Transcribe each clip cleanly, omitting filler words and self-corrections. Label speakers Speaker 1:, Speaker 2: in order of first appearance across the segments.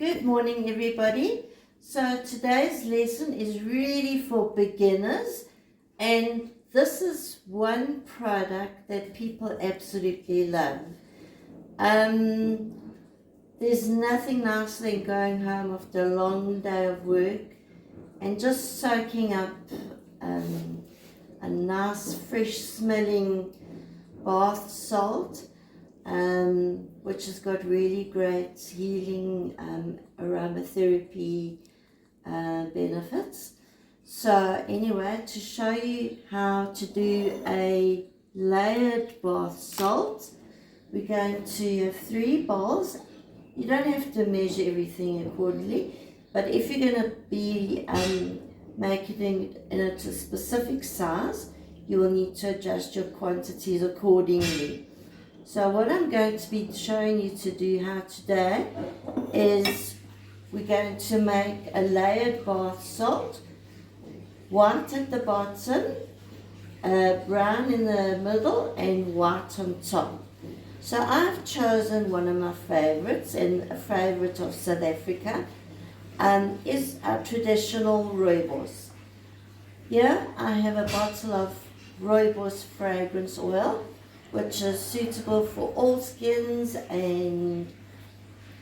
Speaker 1: Good morning, everybody. So today's lesson is really for beginners, and this is one product that people absolutely love. There's nothing nicer than going home after a long day of work and just soaking up a nice fresh smelling bath salt, which has got really great healing aromatherapy benefits. So anyway, to show you how to do a layered bath salt, we're going to have 3 bowls. You don't have to measure everything accordingly, but if you're going to be making it in a specific size, you will need to adjust your quantities accordingly. So what I'm going to be showing you to do how today is we're going to make a layered bath salt, white at the bottom, brown in the middle, and white on top. So I've chosen one of my favorites, and a favorite of South Africa, is our traditional rooibos. Here I have a bottle of rooibos fragrance oil, which is suitable for all skins and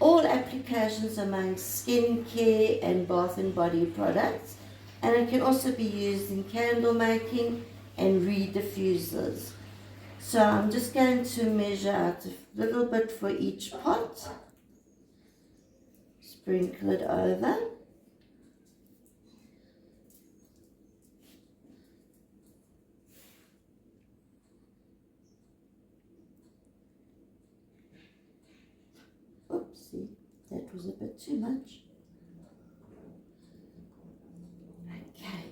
Speaker 1: all applications among skincare and bath and body products, and it can also be used in candle making and reed diffusers. So I'm just going to measure out a little bit for each pot, sprinkle it over. Oopsie, that was a bit too much. Okay.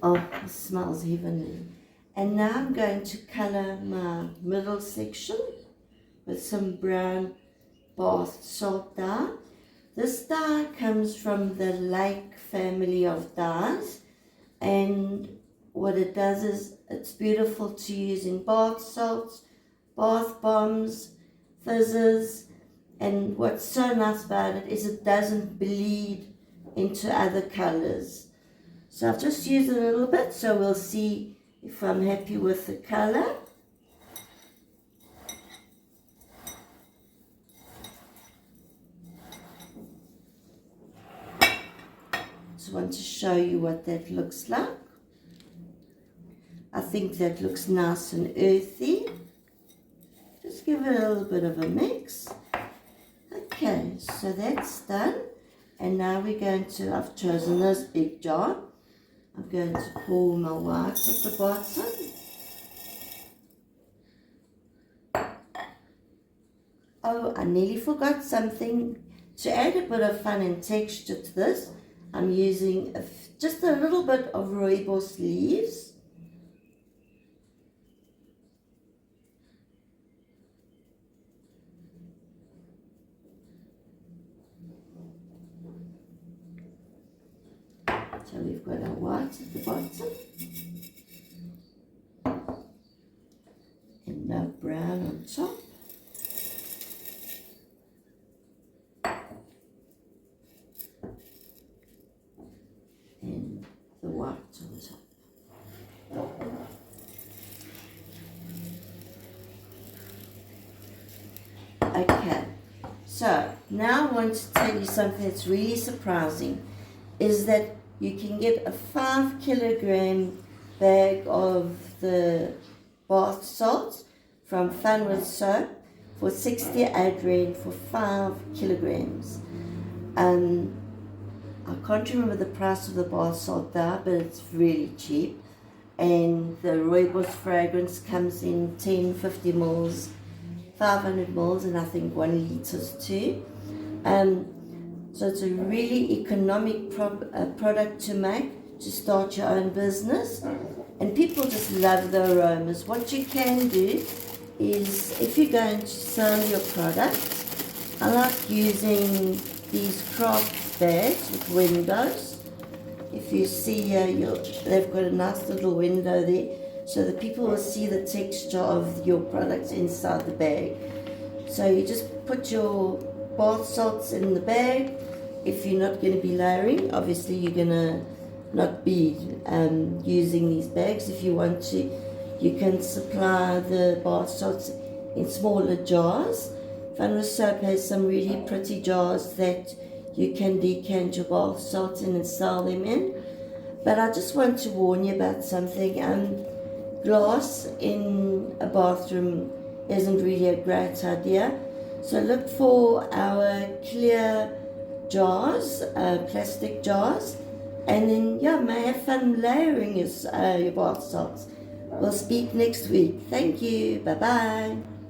Speaker 1: Oh, it smells heavenly. And now I'm going to color my middle section with some brown bath salt dye. This dye comes from the Lake family of dyes, and what it does is it's beautiful to use in bath salts, bath bombs, fizzes, and what's so nice about it is it doesn't bleed into other colors. So I've just used a little bit, so we'll see if I'm happy with the color. Just want to show you what that looks like. I think that looks nice and earthy. Just give it a little bit of a mix. Okay, so that's done. And now we're going to, I've chosen this big jar. I'm going to pour my white at the bottom. Oh, I nearly forgot something. To add a bit of fun and texture to this, I'm using just a little bit of rooibos leaves. So we've got our white at the bottom and now brown on top. And the white on top. Okay, so now I want to tell you something that's really surprising, is that you can get a 5 kilogram bag of the bath salts from Funwood Soap for 68 Rand for 5 kilograms. I can't remember the price of the bath salt there, but it's really cheap. And the rooibos fragrance comes in 10, 50 mils, 500 mils, and I think 1 litres too. So it's a really economic product to make, to start your own business. And people just love the aromas. What you can do is, if you're going to sell your product, I like using these craft bags with windows. If you see here, they've got a nice little window there, so that people will see the texture of your products inside the bag. So you just put your bath salts in the bag. If you're not going to be layering, obviously you're going to not be using these bags. If you want to, you can supply the bath salts in smaller jars. Fun Soap has some really pretty jars that you can decant your bath salts in and sell them in. But I just want to warn you about something. Glass in a bathroom isn't really a great idea. So look for our clear jars, plastic jars, and then may have fun layering your bath salts. We'll speak next week. Thank you. Bye bye.